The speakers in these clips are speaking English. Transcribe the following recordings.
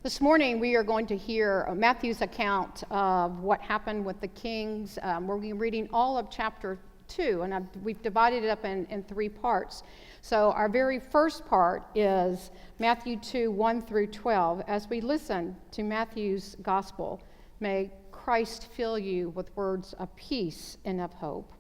This morning we are going to hear Matthew's account of what happened with the kings. We're reading all of chapter 2, and we've divided it up in 3 parts. So our very first part is Matthew 2, 1 through 12. As we listen to Matthew's gospel, may Christ fill you with words of peace and of hope.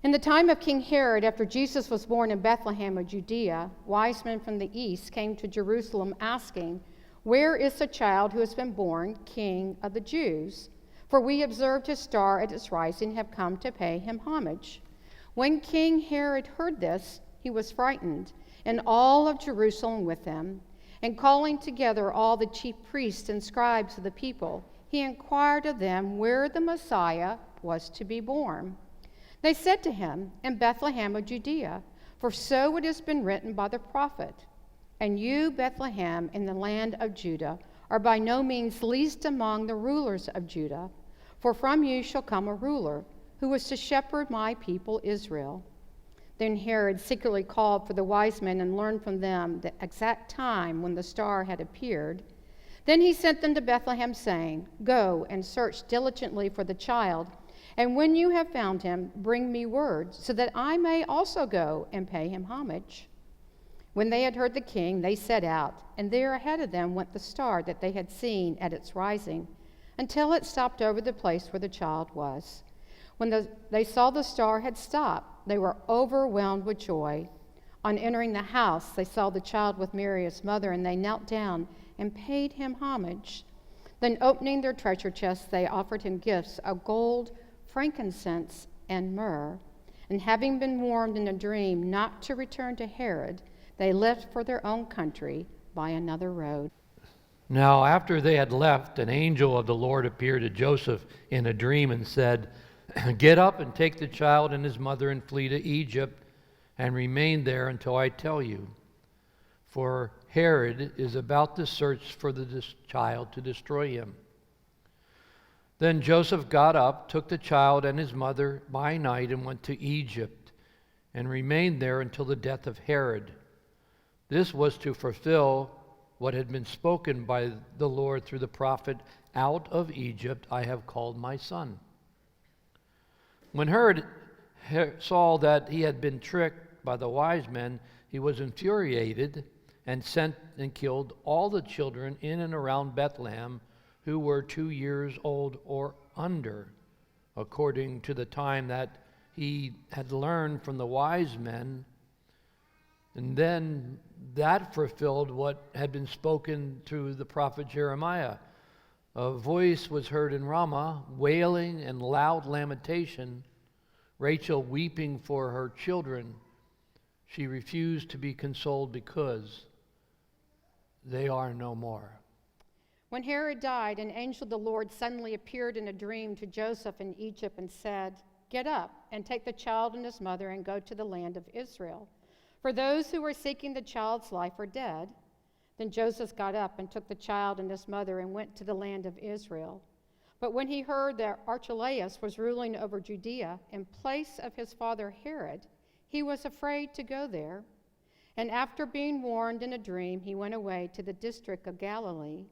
In the time of King Herod, after Jesus was born in Bethlehem of Judea, wise men from the east came to Jerusalem asking, "Where is the child who has been born King of the Jews? For we observed his star at its rising and have come to pay him homage." When King Herod heard this, he was frightened, and all of Jerusalem with him. And calling together all the chief priests and scribes of the people, he inquired of them where the Messiah was to be born. They said to him, "In Bethlehem of Judea, for so it has been written by the prophet. And you, Bethlehem, in the land of Judah, are by no means least among the rulers of Judah, for from you shall come a ruler, who is to shepherd my people Israel." Then Herod secretly called for the wise men and learned from them the exact time when the star had appeared. Then he sent them to Bethlehem, saying, "Go and search diligently for the child, and when you have found him, bring me word, so that I may also go and pay him homage." When they had heard the king, they set out, and there ahead of them went the star that they had seen at its rising, until it stopped over the place where the child was. When they saw the star had stopped, they were overwhelmed with joy. On entering the house, they saw the child with Mary his mother, and they knelt down and paid him homage. Then opening their treasure chests, they offered him gifts of gold, frankincense, and myrrh. And having been warned in a dream not to return to Herod, they left for their own country by another road. Now, after they had left, an angel of the Lord appeared to Joseph in a dream and said, "Get up and take the child and his mother and flee to Egypt and remain there until I tell you. For Herod is about to search for this child to destroy him." Then Joseph got up, took the child and his mother by night and went to Egypt and remained there until the death of Herod. This was to fulfill what had been spoken by the Lord through the prophet, "Out of Egypt I have called my son." When Herod saw that he had been tricked by the wise men, he was infuriated and sent and killed all the children in and around Bethlehem who were 2 years old or under, according to the time that he had learned from the wise men. And then that fulfilled what had been spoken through the prophet Jeremiah. A voice was heard in Ramah, wailing and loud lamentation, Rachel weeping for her children. She refused to be consoled because they are no more. When Herod died, an angel of the Lord suddenly appeared in a dream to Joseph in Egypt and said, "Get up and take the child and his mother and go to the land of Israel. For those who were seeking the child's life are dead." Then Joseph got up and took the child and his mother and went to the land of Israel. But when he heard that Archelaus was ruling over Judea in place of his father Herod, he was afraid to go there. And after being warned in a dream, he went away to the district of Galilee.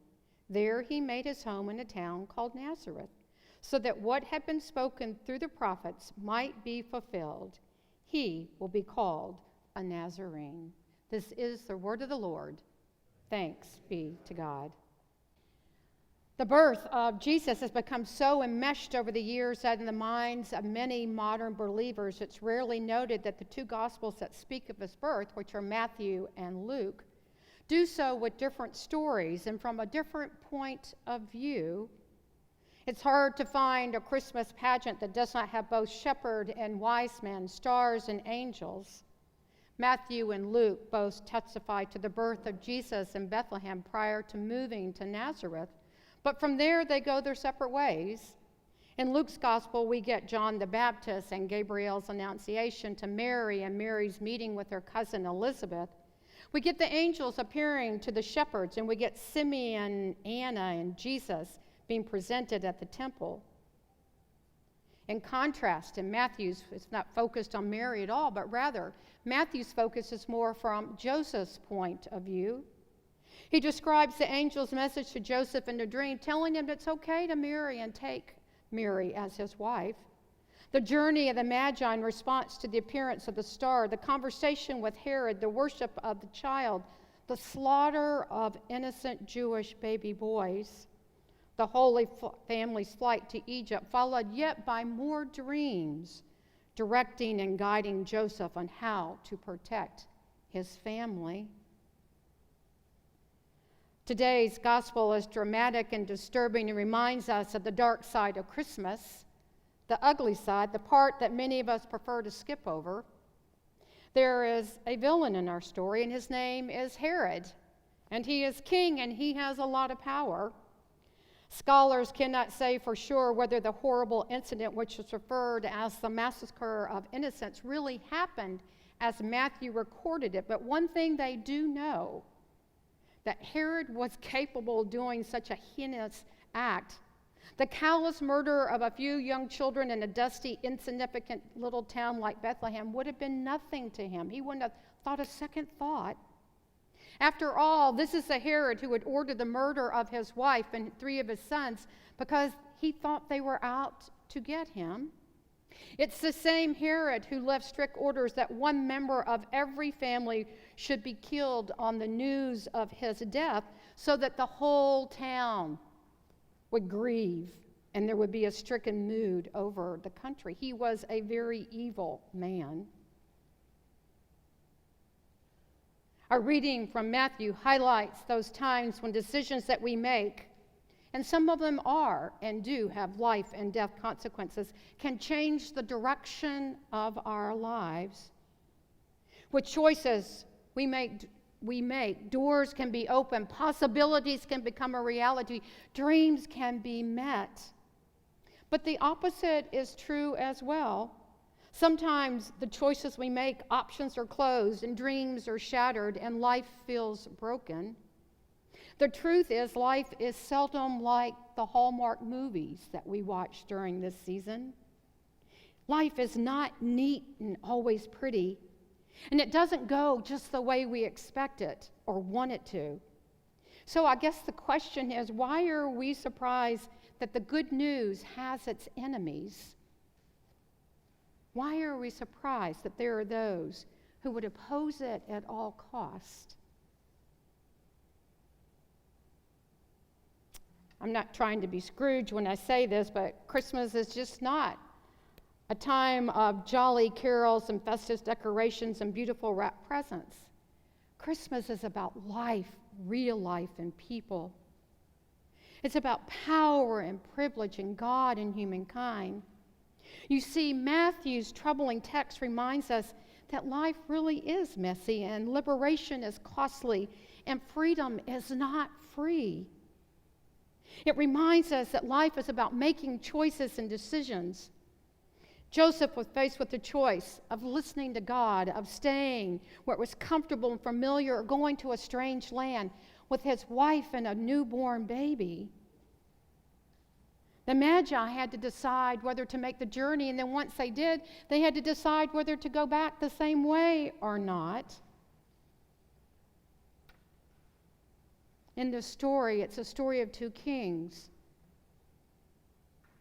There he made his home in a town called Nazareth, so that what had been spoken through the prophets might be fulfilled. He will be called a Nazarene. This is the word of the Lord. Thanks be to God. The birth of Jesus has become so enmeshed over the years that in the minds of many modern believers, it's rarely noted that the 2 Gospels that speak of his birth, which are Matthew and Luke, do so with different stories and from a different point of view. It's hard to find a Christmas pageant that does not have both shepherd and wise men, stars and angels. Matthew and Luke both testify to the birth of Jesus in Bethlehem prior to moving to Nazareth, but from there they go their separate ways. In Luke's gospel, we get John the Baptist and Gabriel's annunciation to Mary and Mary's meeting with her cousin Elizabeth. We get the angels appearing to the shepherds, and we get Simeon, Anna, and Jesus being presented at the temple. In contrast, in Matthew's, it's not focused on Mary at all, but rather Matthew's focus is more from Joseph's point of view. He describes the angel's message to Joseph in a dream, telling him it's okay to marry and take Mary as his wife. The journey of the Magi in response to the appearance of the star, the conversation with Herod, the worship of the child, the slaughter of innocent Jewish baby boys, the Holy Family's flight to Egypt, followed yet by more dreams, directing and guiding Joseph on how to protect his family. Today's gospel is dramatic and disturbing and reminds us of the dark side of Christmas, the ugly side, the part that many of us prefer to skip over. There is a villain in our story, and his name is Herod, and he is king, and he has a lot of power. Scholars cannot say for sure whether the horrible incident, which is referred as the massacre of innocents, really happened as Matthew recorded it, but one thing they do know, that Herod was capable of doing such a heinous act. The callous murder of a few young children in a dusty, insignificant little town like Bethlehem would have been nothing to him. He wouldn't have thought a second thought. After all, this is the Herod who had ordered the murder of his wife and 3 of his sons because he thought they were out to get him. It's the same Herod who left strict orders that one member of every family should be killed on the news of his death so that the whole town would grieve and there would be a stricken mood over the country. He was a very evil man. Our reading from Matthew highlights those times when decisions that we make, and some of them are and do have life and death consequences, can change the direction of our lives. With choices we make, doors can be opened, possibilities can become a reality, dreams can be met. But the opposite is true as well. Sometimes the choices we make, options are closed and dreams are shattered and life feels broken. The truth is, life is seldom like the Hallmark movies that we watch during this season. Life is not neat and always pretty, and it doesn't go just the way we expect it or want it to. So I guess the question is, why are we surprised that the good news has its enemies? Why are we surprised that there are those who would oppose it at all cost? I'm not trying to be Scrooge when I say this, but Christmas is just not a time of jolly carols and festive decorations and beautiful wrapped presents. Christmas is about life, real life, and people. It's about power and privilege and God and humankind. You see, Matthew's troubling text reminds us that life really is messy and liberation is costly and freedom is not free. It reminds us that life is about making choices and decisions. Joseph was faced with the choice of listening to God, of staying where it was comfortable and familiar, or going to a strange land with his wife and a newborn baby. The Magi had to decide whether to make the journey, and then once they did, they had to decide whether to go back the same way or not. In this story, it's a story of 2 kings,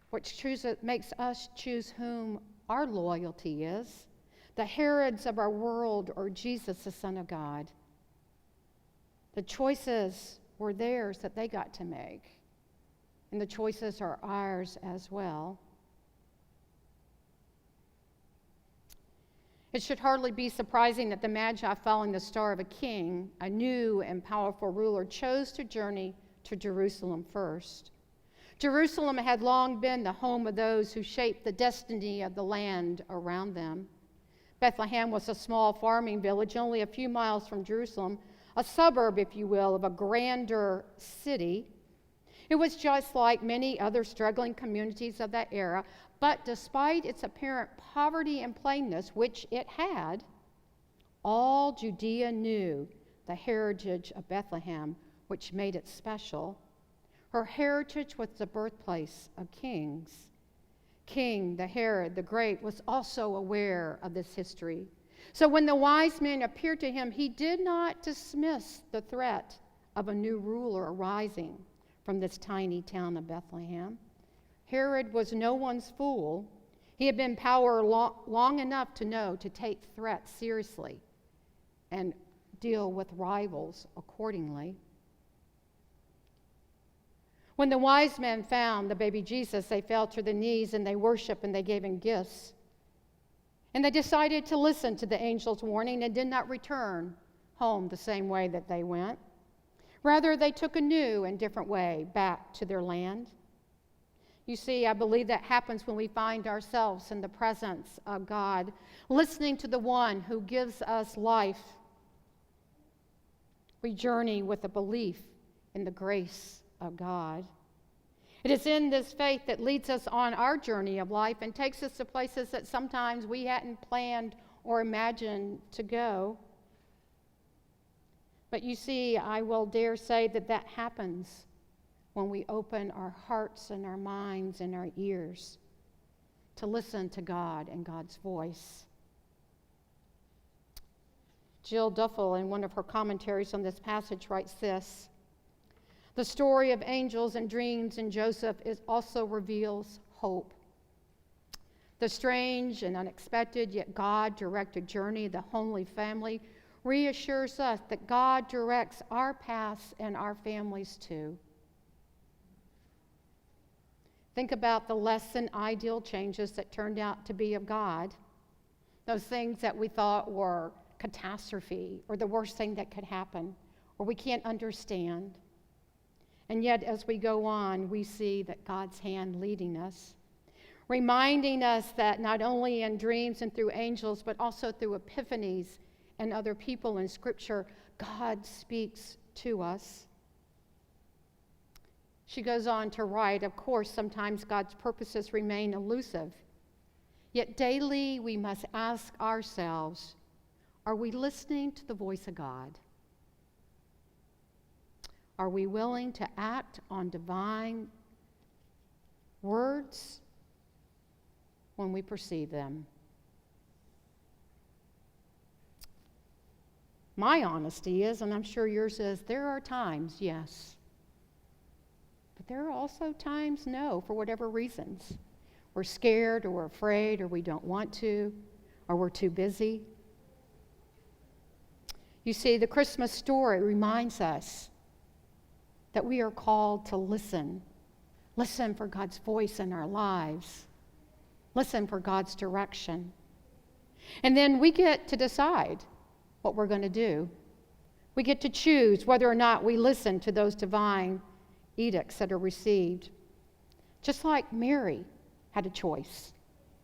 which makes us choose whom our loyalty is, the Herods of our world or Jesus, the Son of God. The choices were theirs that they got to make. And the choices are ours as well. It should hardly be surprising that the Magi, following the star of a king, a new and powerful ruler, chose to journey to Jerusalem first. Jerusalem had long been the home of those who shaped the destiny of the land around them. Bethlehem was a small farming village only a few miles from Jerusalem, a suburb, if you will, of a grander city. It was just like many other struggling communities of that era, but despite its apparent poverty and plainness, which it had, all Judea knew the heritage of Bethlehem, which made it special. Her heritage was the birthplace of kings. King Herod the Great was also aware of this history. So when the wise men appeared to him, he did not dismiss the threat of a new ruler arising from this tiny town of Bethlehem. Herod was no one's fool. He had been in power long enough to know to take threats seriously and deal with rivals accordingly. When the wise men found the baby Jesus, they fell to their knees and they worshiped and they gave him gifts. And they decided to listen to the angel's warning and did not return home the same way that they went. Rather, they took a new and different way back to their land. You see, I believe that happens when we find ourselves in the presence of God, listening to the one who gives us life. We journey with a belief in the grace of God. It is in this faith that leads us on our journey of life and takes us to places that sometimes we hadn't planned or imagined to go. But you see, I will dare say that that happens when we open our hearts and our minds and our ears to listen to God and God's voice. Jill Duffel, in one of her commentaries on this passage, writes this: "The story of angels and dreams in Joseph also reveals hope. The strange and unexpected yet God-directed journey of the Holy Family reassures us that God directs our paths and our families too. Think about the less than ideal changes that turned out to be of God, those things that we thought were catastrophe or the worst thing that could happen or we can't understand. And yet, as we go on, we see that God's hand leading us, reminding us that not only in dreams and through angels, but also through epiphanies and other people in Scripture, God speaks to us." She goes on to write, "Of course, sometimes God's purposes remain elusive. Yet daily we must ask ourselves, are we listening to the voice of God? Are we willing to act on divine words when we perceive them?" My honesty is, and I'm sure yours is, there are times, yes. But there are also times, no, for whatever reasons. We're scared, or we're afraid, or we don't want to, or we're too busy. You see, the Christmas story reminds us that we are called to listen. Listen for God's voice in our lives. Listen for God's direction. And then we get to decide what we're going to do. We get to choose whether or not we listen to those divine edicts that are received. Just like Mary had a choice,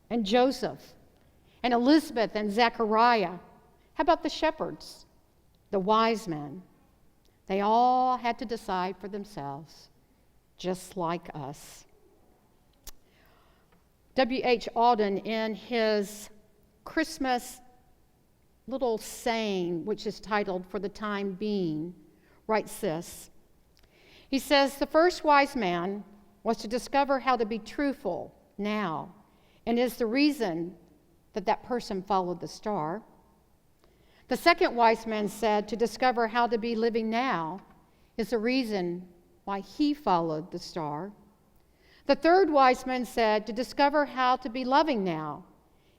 and Joseph, and Elizabeth, and Zechariah. How about the shepherds, the wise men? They all had to decide for themselves, just like us. W.H. Auden, in his Christmas little saying, which is titled "For the Time Being," writes this. He says, "The first wise man was to discover how to be truthful now, and is the reason that that person followed the star. The second wise man said to discover how to be living now is the reason why he followed the star. The third wise man said to discover how to be loving now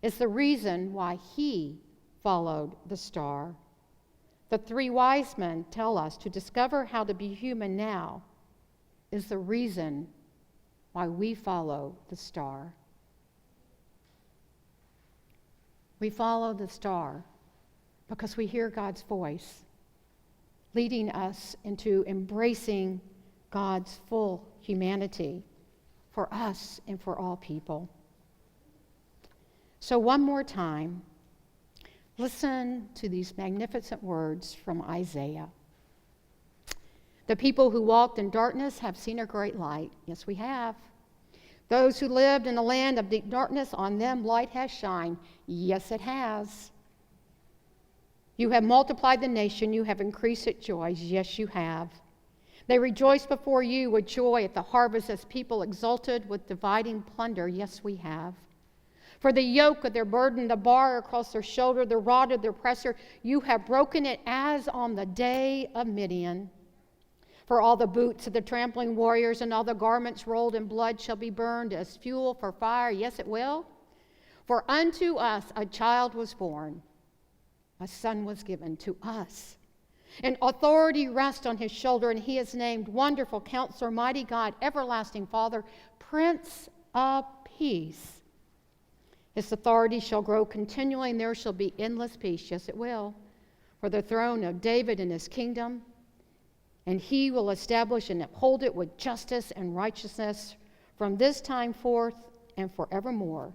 is the reason why he followed the star. The three wise men tell us to discover how to be human now is the reason why we follow the star." We follow the star because we hear God's voice, leading us into embracing God's full humanity for us and for all people. So one more time, listen to these magnificent words from Isaiah. "The people who walked in darkness have seen a great light." Yes, we have. "Those who lived in a land of deep darkness, on them light has shined." Yes, it has. "You have multiplied the nation, you have increased its joys." Yes, you have. "They rejoice before you with joy at the harvest as people exulted with dividing plunder." Yes, we have. "For the yoke of their burden, the bar across their shoulder, the rod of their oppressor, you have broken it as on the day of Midian. For all the boots of the trampling warriors and all the garments rolled in blood shall be burned as fuel for fire. Yes, it will. For unto us a child was born, a son was given to us. And authority rests on his shoulder, and he is named Wonderful Counselor, Mighty God, Everlasting Father, Prince of Peace. His authority shall grow continually, and there shall be endless peace. Yes, it will. For the throne of David and his kingdom, and he will establish and uphold it with justice and righteousness from this time forth and forevermore.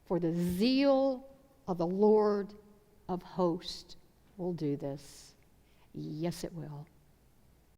For the zeal of the Lord of hosts will do this. Yes, it will.